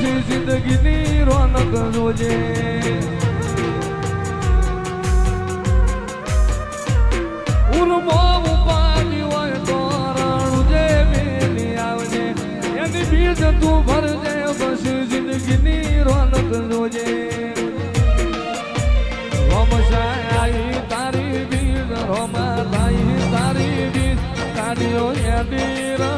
પછી જિંદગીની રોનક જોજે ઉર્મો ઉપાડી હોય તો રણુજે મેલી આવજે એની બીજ તું ભરજે પછી જિંદગીની રોનક જોજે રોમશાઈ તારી બીજ રોમા તારી બીજ કાઢ્યો યાદી